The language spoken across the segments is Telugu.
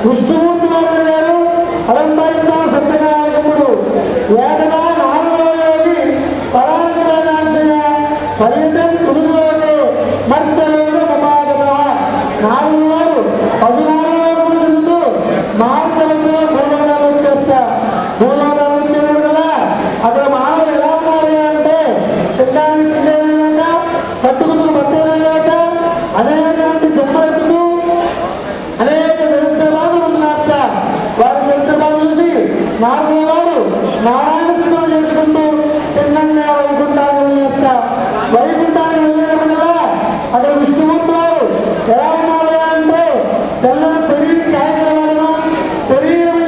విష్ణుమూర్తి వారు గారు అలంబైందా సత్యనారాయణుడు ఏకదా నాలుగోయోగి పరాంగరాజాంశయ పర్యటన తులుగోగే మర్చలోడు ఉపాగత నాలుగు వారు 14 తిరుగుతూ మార్గంలో భూలోకాలు వచ్చేస్తా భూలోకాలు వచ్చేది కదా అక్కడ మానవులు ఎలా ఉన్నారు అంటే తినడానికి తినేదాక పట్టుకుతులు పట్టేదాక అనేకమంది జన్మడుతూ అనేక చరిత్రబాధలు ఉన్నారట. వారి చరిత్రబాధ చూసి నాలుగో వారు నారాయణ సినిమా చేసుకుంటూ తిన్నంగా వైకుంఠాన్ని వెళ్ళేస్త వైకుంఠాన్ని వెళ్ళడం వల్ల అక్కడ విష్ణుమూర్తి వారు ఎలా ఉన్నారు అంటే తెల్లని శరీరం ఛాయను శరీరం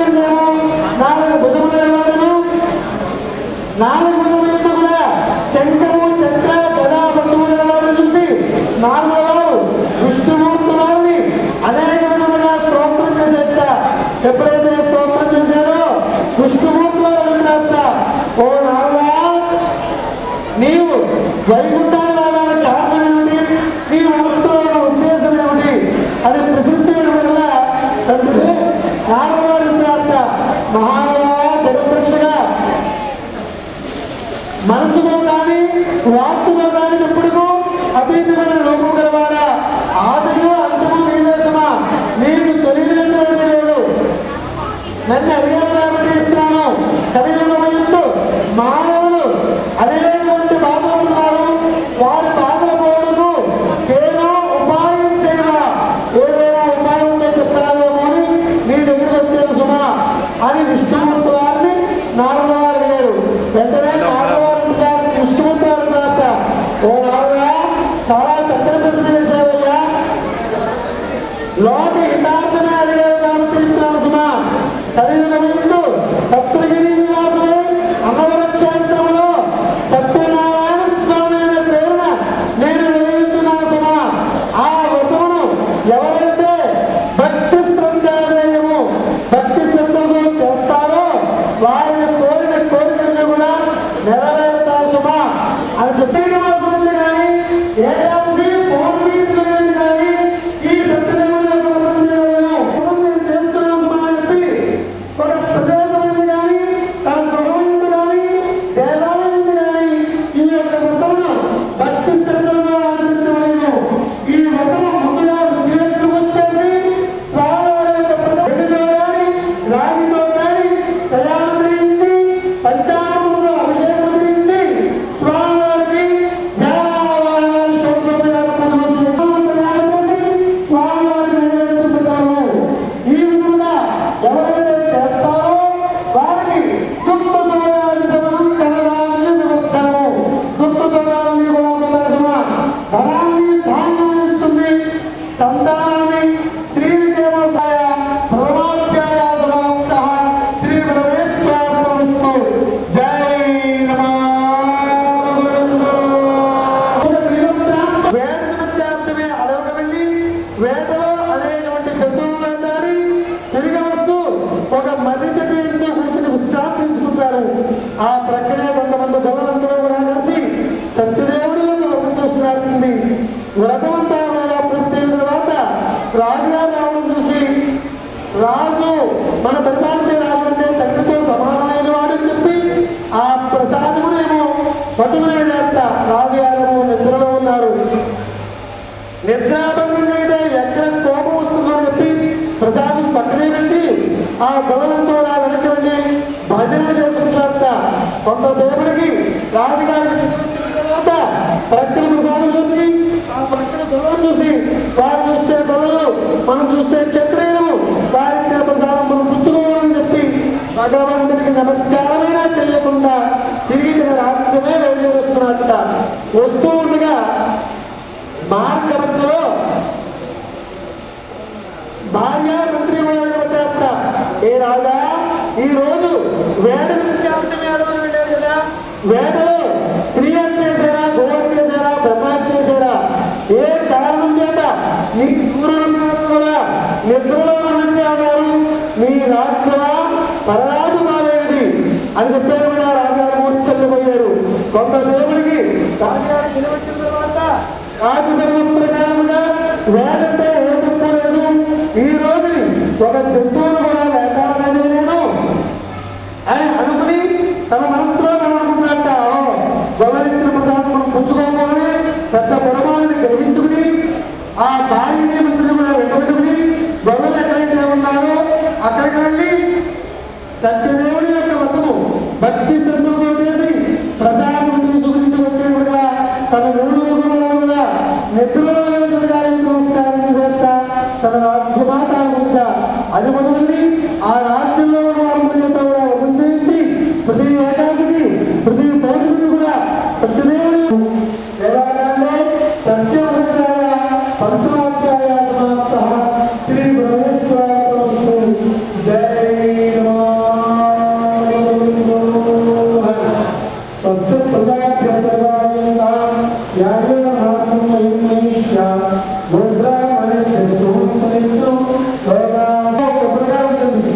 నాలుగు భుజముల వాడును నాలుగు భుజముల కూడా శంఖము చక్ర గదా బంధువుల వారు చూసి నాలుగో వారు విష్ణుమూర్తి వారిని అనేక విధముగా స్తోత్రం చేసేట. ఎప్పుడైతే స్తోత్రం చేశారో విష్ణుమూర్తి వారు వెళ్ళినట్ట ఓ నాలుగా నీవు వైకుంఠాన్ని రావడానికి కారణం ఏమిటి, నీ మనసులో ఉద్దేశం ఏమిటి అది ప్రసిద్ధి వల్ల తండ్రి నాలుగవారు ఇస్తారట. మహానుభావ జగద్రక్షగా మనసులో కానీ వాక్కులో కానీ ఎప్పుడుకో అతీతమైన లోపం గలవాడా ఆదిలో అంతము నీవేశమా నీకు తెలియలేదు లేదు నన్ను అడిగారు కాబట్టి చెప్తున్నాను. కలియుగమందు మానవులు అనేటువంటి బాధపడుతున్నారు. వారి బాధల పోవడము ఏదో ఉపాయం చేయరా ఏదైనా ఉపాయం ఉంటే చెప్తారేమో అని నీ దగ్గరికి వచ్చారు సుమా అని విష్ణుమూర్తి వారిని నాలుగో వారు అడిగారు. వెంటనే నాలుగో వారు విష్ణుమూర్తి వారు తర్వాత ఓ నాలుగా చాలా చక్కని ప్రశ్న వేశారయ్యా, లోక హితార్థమే అడిగారు కాబట్టి ఇస్తున్నాను సుమా. కలియుగమందు సప్తగిరి నివాసమై అన్నవరం క్షేత్రంలో సత్యనారాయణ స్వామి అనే పేరున నేను నిర్వహిస్తున్నాను సుమా. ఆ వ్రతమును ఎవరైతే భక్తి శ్రద్ధాదేయము భక్తి శ్రద్ధతో చేస్తారో వారిని కోరిన కోరికలు కూడా నెరవేరుతారు సుమా అని చెప్పి నివాసం ఉంది. కానీ ఏకాదశి పౌర్ణమి కానీ ఈ సత్యదేవుడు నేను చేస్తున్నాను సుమా అని చెప్పి ఒక ప్రదేశమైంది కానీ తన గృహమైంది కానీ దేవాలయం కానీ ఈ యొక్క వ్రతమును భక్తి శ్రద్ధలతో ఆచరించలేదు. ఈ వ్రతము ముందుగా విగ్రహం వచ్చేసి స్వామివారి యొక్క ప్రతితో కానీ రాగితో కానీ తయారు చేయించి పంచామృతంలో అభిషేకం చేయించి స్వామివారికి ధ్యానావాహనాలు షోడశోపచార పూజలు తయారు చేసి స్వామివారికి నివేదించుకుంటాము. ఈ విధంగా ఎవరైతే చేస్తారో వారికి దుఃఖ సౌరాది సమయం ధనరాన్ని వివరిస్తాము. దుఃఖ సౌరాన్ని కూడా ప్రదర్శన ధనాన్ని ధాన్యం ఇస్తుంది, సంతానాన్ని స్త్రీకేమో సాయ ప్రమాధ్యాయ సమాప్త శ్రీ పరమేశ్వరస్తు. జై వేట విద్యార్థమే అడవికి వెళ్ళి వేటలో అనేటువంటి జంతువులు వెంటాడి తిరిగి వస్తూ ఒక మర్రి చెట్టు ఇంట్లో కూర్చుని విశ్రాంతి తీసుకుంటారు. ఆ ప్రక్రియ కొంతమంది గొడవలందరూ కూడా కలిసి సత్యదేవుడి యొక్క వ్రతం చూస్తున్నట్టుంది. వ్రతమంతా కూడా పూర్తయిన తర్వాత రాజుగారు రావడం చూసి రాజు మన పరిపాలించే రాజు అంటే తండ్రితో సమానమైన వాడు అని చెప్పి ఆ ప్రసాదమునేమో పట్టుకుని వెళ్ళేట. రాజుగారు నిద్రలో ఉన్నారు. నిద్రాభంగంగా అయితే ఎక్కడ కోపం వస్తుందని చెప్పి ప్రసాదం పక్కనే పెట్టి ఆ గొడవలతో వెనక్కి వెళ్ళి భజన చేసుకుంటారట. కొంతసేపటికి రాజుగారి తర్వాత ప్రక్కన ప్రసాదం చూసి ఆ ప్రక్కన గొడవలు చూసి వారు చూస్తే గొడవలు మనం చూస్తే క్షత్రియులు వారిచ్చిన ప్రసాదం మనం పుచ్చుకోవాలని చెప్పి భగవంతుడికి నమస్కారమైనా చేయకుండా తిరిగి తన రాజ్యమే వెళ్ళేస్తున్నట్ట. వస్తూ ఉండగా మార్గ మధ్యలో భార్య మంత్రి పెట్టారట. ఏ రాజా ఈ రోజు వేట విద్యార్థమే అడవులు వెళ్ళారు కదా, వేటలో స్త్రీ హత్య చేశారా, గోహత్య చేశారా, బ్రహ్మహత్య చేశారా, ఏ కారణం చేత నీ కూడా నిద్రలో ఉన్నారు, మీ రాజ్యమా పరరాజు మాదేది అని చెప్పారు. రాజుగారు మూర్చల్లిపోయారు. కొంతసేపటికి రాజుగారు నిలబెట్టిన తర్వాత రాజధర్మం ప్రకారముగా వేడంటే ఏ తప్పు లేదు. ఈ రోజుని ఒక జంతువును కూడా వేటాడనేది నేను అని అనుకుని తన మనసులో అనుకుంటాట. గొల్లెత్తిన ప్రసాదం మనం పుచ్చుకోకూడని పెద్ద పొరమాలని గ్రహించుకుని ఆ భార్యని మంత్రిని కూడా వెంటబెట్టుకుని గొల్లలు ఎక్కడైతే ఉన్నారో అక్కడికి వెళ్ళి సత్యదేవుడి యొక్క వ్రతము భక్తి శ్రద్ధలతో చేసి ప్రసాదం తీసుకుని వచ్చినట్టుగా తన మూడు రోజులలో కూడా నిద్రలో నమస్కారం చేస్తా తన రాజ్యమాత అనుకుంటా. అది మొదలుని ఆ రాజ్యంలో ఉన్న వారి చేత కూడా వదిలించి ప్రతి ఏకాదశికి ప్రతి పౌర్ణమికి కూడా సత్యదేవుడు దేవాలయంలో సత్యవృతాయ పంచమాధ్యాయ సమాప్త శ్రీ బ్రహ్మేశ్వర జై స్వస్తి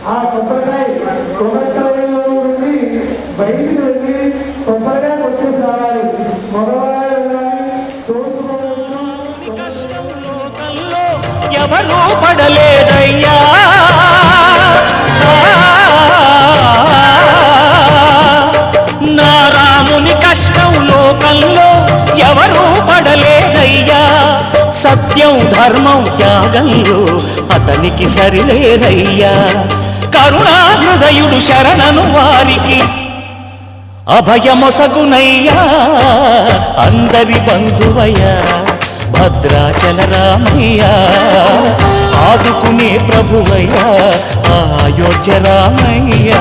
ఆ కొబ్బరికాయలో వెళ్ళి బయటికి వెళ్ళి కొబ్బరికాయ వచ్చేసి రావాలి. మగవాళ్ళు వెళ్ళాలి ఎవరూ పడలేదయ్యా. నా రాముని కష్టం లోకంలో ఎవరూ పడలేదయ్యా. సత్యం ధర్మం త్యాగంలో అతనికి సరిలేరయ్యా. కరుణా హృదయుడు శరణను వారికి అభయమొసగునయ్యా. అందరి బంధువయ్యా భద్రాచల రామయ్య, ఆదుకునే ప్రభువయ్యా అయోధ్య రామయ్య.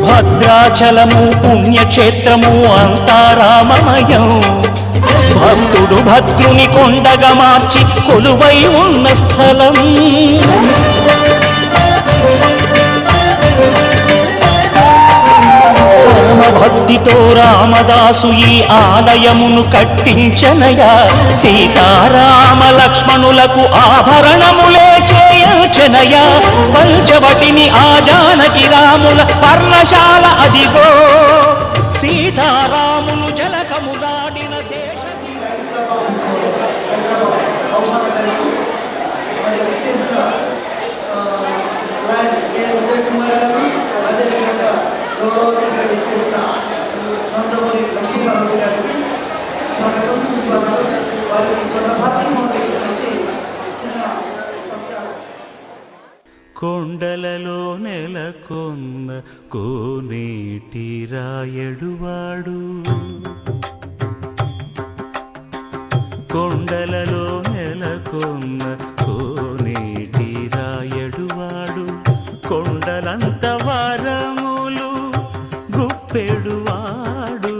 భద్రాచలము పుణ్యక్షేత్రము అంతా రామమయం. భక్తుడు భద్రుని కొండగా మార్చి కొలువై ఉన్న స్థలం. భక్తితో రామదాసు ఈ ఆలయమును కట్టించనయా. సీతారామ లక్ష్మణులకు ఆభరణములే చేయించనయా. పంచవటిని ఆ జానకి రాముల పర్ణశాల అదిగో. సీతారాములు జలకములాడిన శేష కొండలలో నెలకొన్న కోనేటి రాయడువాడు. కొండలలో నెలకొన్న కోనేటి రాయడువాడు. కొండలంత వరములు గుప్పెడువాడు.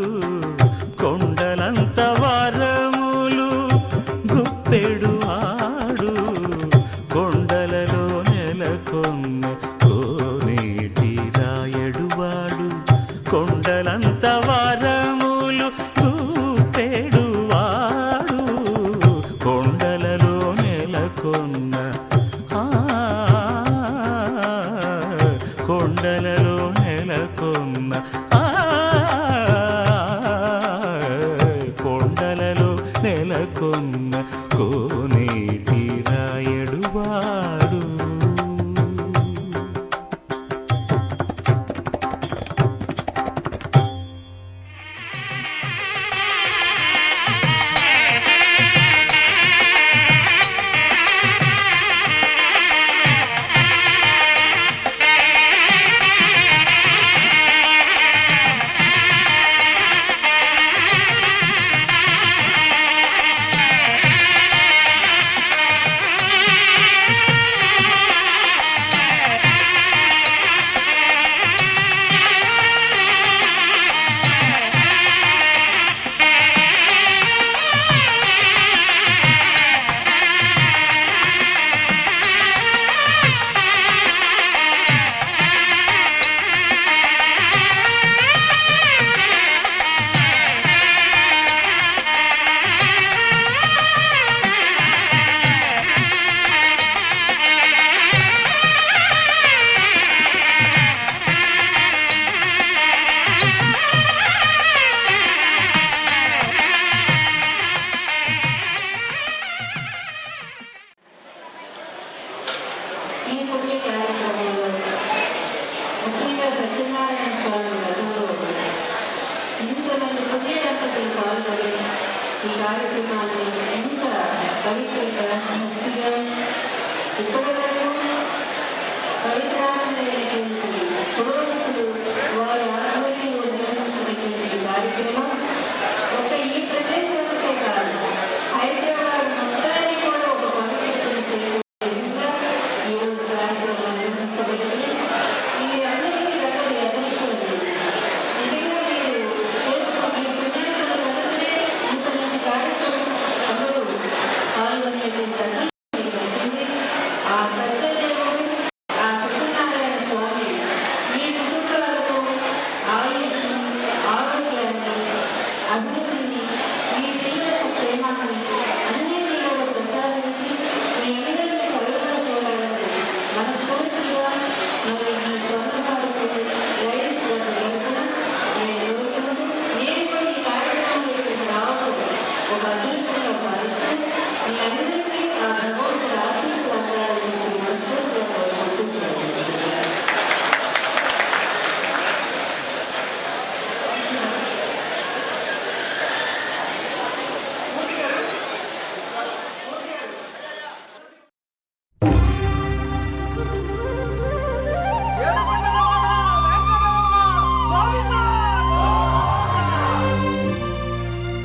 కొండలంత వరములు గుప్పెడువాడు. కొండలలో నెలకొన్న కోనేటి రాయడువాడు. కొండలంత వరములు గుప్పెడువాడు. కొండలలో నెలకొన్న కొండలలో నెలకొన్న కొండలలో నెలకొన్న కోనేటి రాయడువాడు.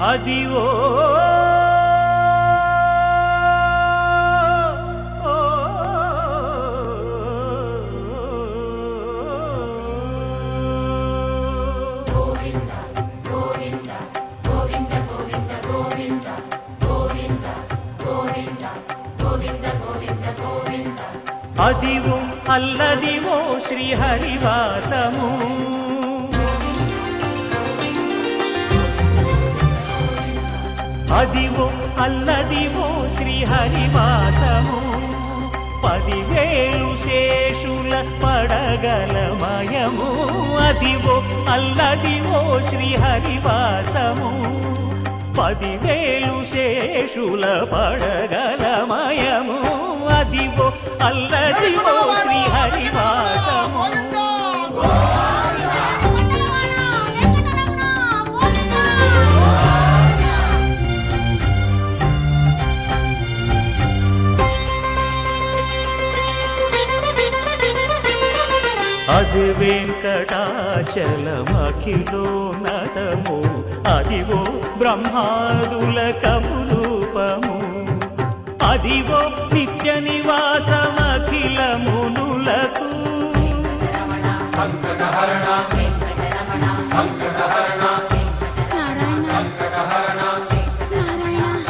అదివో అదివో అల్లదివో శ్రీహరివాసము అదివో అల్లదివో శ్రీహరివాసము 10,000 శేషుల పడగలమయము అదివో అల్లదివో శ్రీహరివాసము 10,000 శేషుల పడగలమయము అదివో అల్లదివో శ్రీహరివాసము అది వెంకటాచలమఖిలో నటము అదివో బ్రహ్మాదుల కమురూపము అదివో నిత్య నివాసమఖిల మునులకు సంకటహరణ సంకటహరణ సంకటహరణ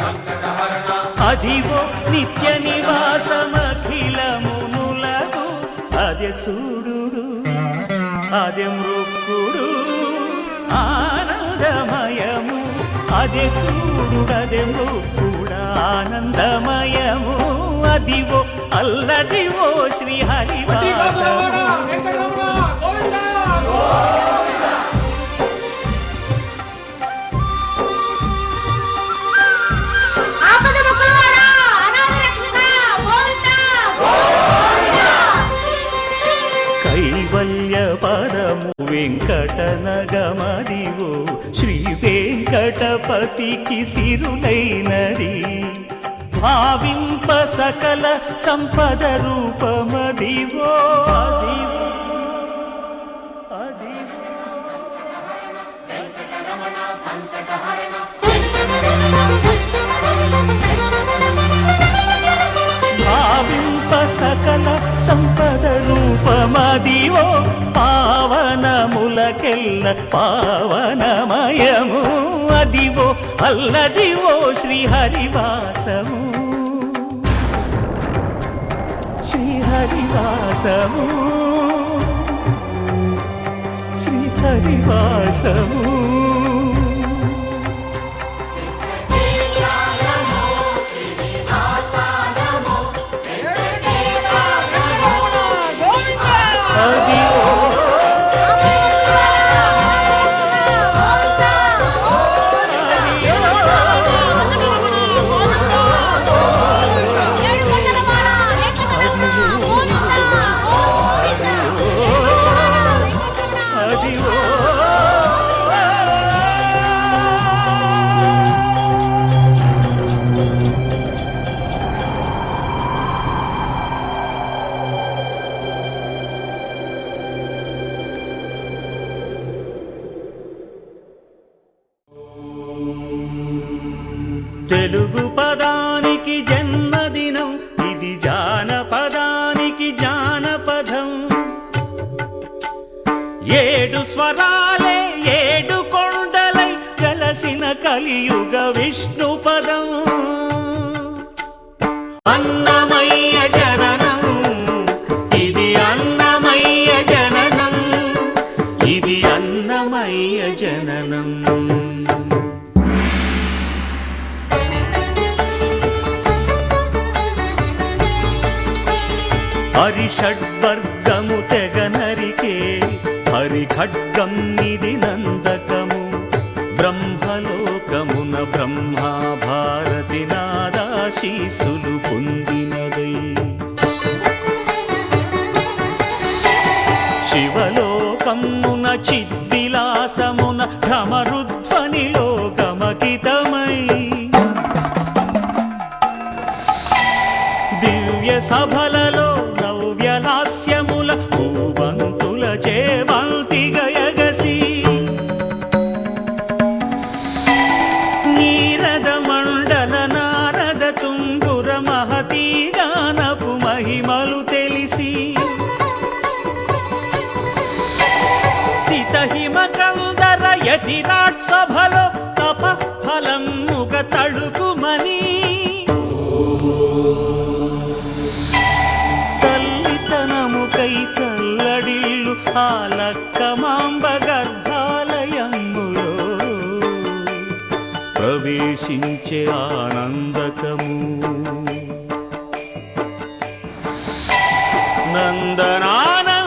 సంకటహరణ అదివో నిత్య నివాసమఖిల మునులకు అదే చూడు అదే మృక్కుడు ఆనందమయము అదే చూడు అదే మృక్కుడు ఆనందమయము అదివో అల్లదివో శ్రీహరివాసము కైవల్య పరము వెంకటనగమదివో శ్రీ వెంకటపతికి సిరులైనది భావింప సకల సంపద రూపమదివో అదివో అదివో భావింప సకల సంపద రూపమదివో పావనములకెల్ల పావనమయము అదివో అల్లదివో శ్రీహరివాసము శ్రీహరివాసము శ్రీహరివాసము తెలుగు పదానికి జన్మదినం ఇది జానపదానికి జానపదం 7 స్వరాలే 7 కొండలై కలసిన కలియుగ విష్ణు పదం అన్నమయ్య జననం ఇది అన్నమయ్య జననం ఇది అన్నమయ్య జననం హరిషడ్వర్గము తెగ నరికే హరిఖడ్గం ఇది నందకము బ్రహ్మలోకమున బ్రహ్మా భారతి నాదాశీసులు పొందినదై శివలోకమున చిద్విలాసమున భ్రమరుధ్వనిలో గమకితమై దివ్య సభలలో నవ్యలాస్యముల భూవంతుల చేవంతి గయగసి యతిరాట్ సభలో తప ఫలముగ తడుకుమని తల్లితనముకై తల్లడిల్లు ఆ లక్కమాంబ గర్భాలయములో ప్రవేశించే ఆనందకము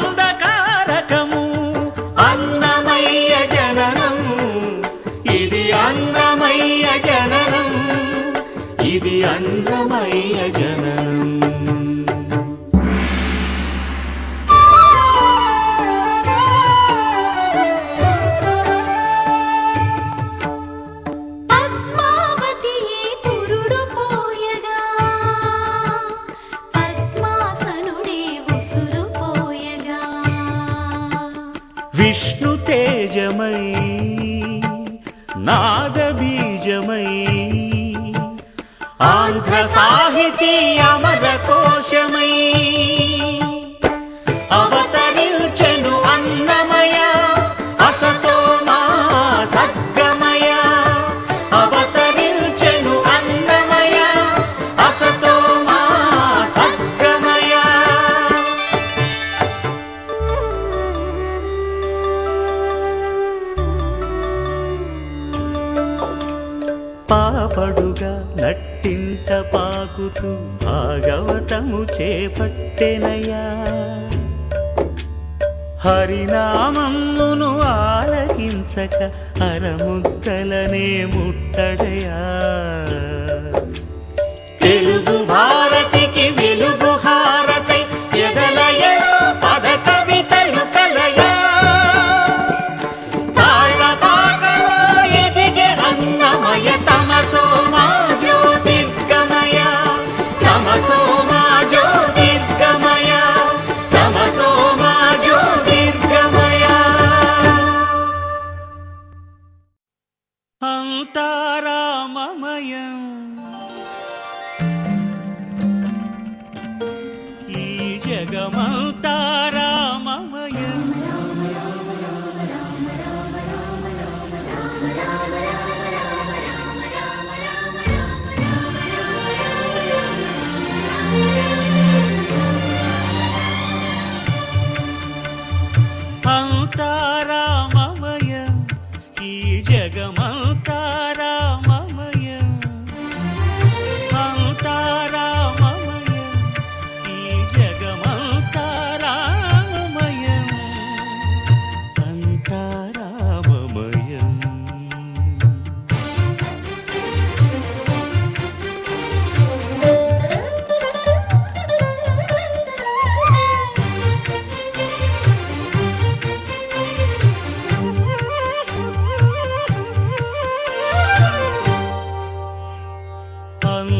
నందనానందకారకము అన్నమయ్య జననం ఇది అన్నమయ్య జననం ఇది అన్నమయ్య జననం విష్ణు తేజమై నాదబీజమై ఆంధ్ర సాహితీ అమర కోశమై అవతరించెను అన్నమయ అసతో మా సద్గమయ అవతరించెను అన్నమయ అసతో మా సద్గమయ పాపడుగా నట్టింట పాకుతూ భాగవతము చేపట్టెనయా హరినామమును ఆలకించక అరముద్దలనే ముట్టడయా తెలుగు భారతికి వెలుగు హారతై ఎదలయలో పద కవితలు కలయా తాళపాకలో ఎదిగే అన్నమయ తమసో మా జ్యోతిర్గమయ తమసో మా జ్యోతిర్గమయ తమసో మా జ్యోతిర్గమయ అంతారామమయం ఈ జగమంతారామమయం అంతారామమయం ఈ జగమంతారామమయం అంతారామమయం ఈ జగమంతారామమయం అంతారామమయం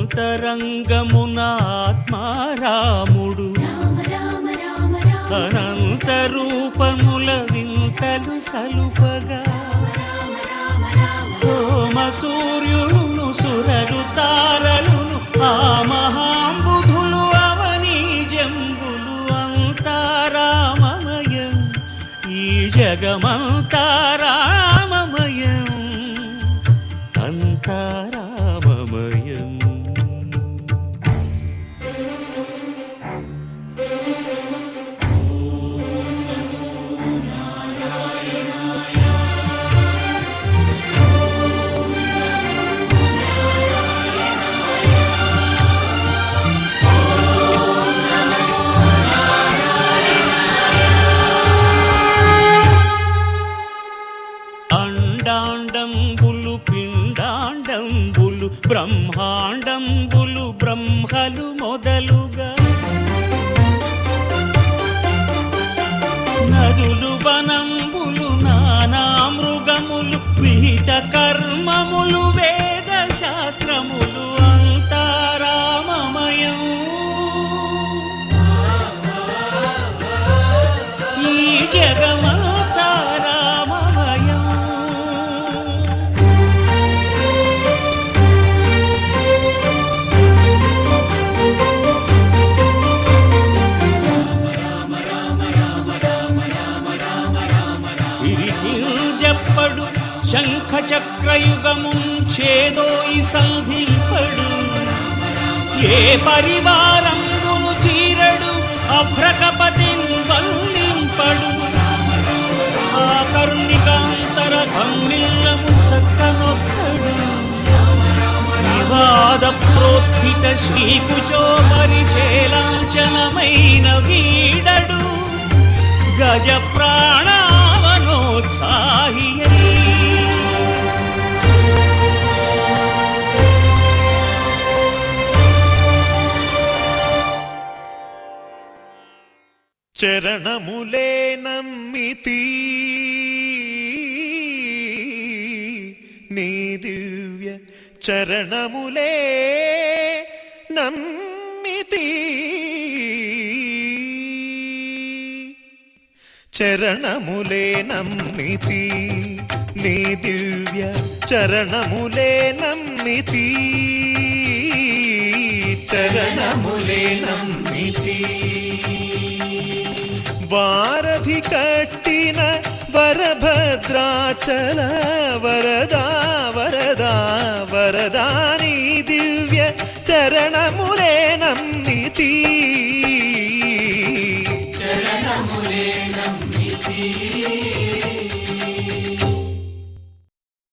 అంతరంగమున ఆత్మారాముడు అనంత రూపముల వింతలు సలుపగా సోమ సూర్యులను సురలు తారలును ఆ మహాంబుధులు అవనీ జంబులు అంతారామమయం ఈ జగమంతారామమయం అంతారామమయం అండాండంబులు పిండాండంబులు బ్రహ్మాండంబులు బ్రహ్మలు మొదలుగా నదులు వనంబులు నానా మృగములు విహిత కర్మములు వేద శాస్త్రములు అంతారామమయం ఈ జగమంతారామమయం సిరికి జప్పడు శంఖ చక్రయుగమున్ చేదోయి సంధింపడు ఏ పరివారంబును చీరడు అభ్రకపతిన్ వల్లింపడు ఆ కరుణికాంతర ధమ్మిల్లము చక్కనొక్కడు వివాద ప్రోత్థిత శ్రీకుచో పరిచేలాంచనమైన వీడడు గజ ప్రాణావనోత్సాహి చరణములే నమ్మితి నీ దివ్య చరణములే నమ్మితి చరణములే నమ్మితి నీ దివ్య చరణములే నమ్మితి చరణములే నమ్మితి వారధి కట్టిన వరభద్రాచల వరదా వరదా వరదాని దివ్య చరణములే నమ్మితి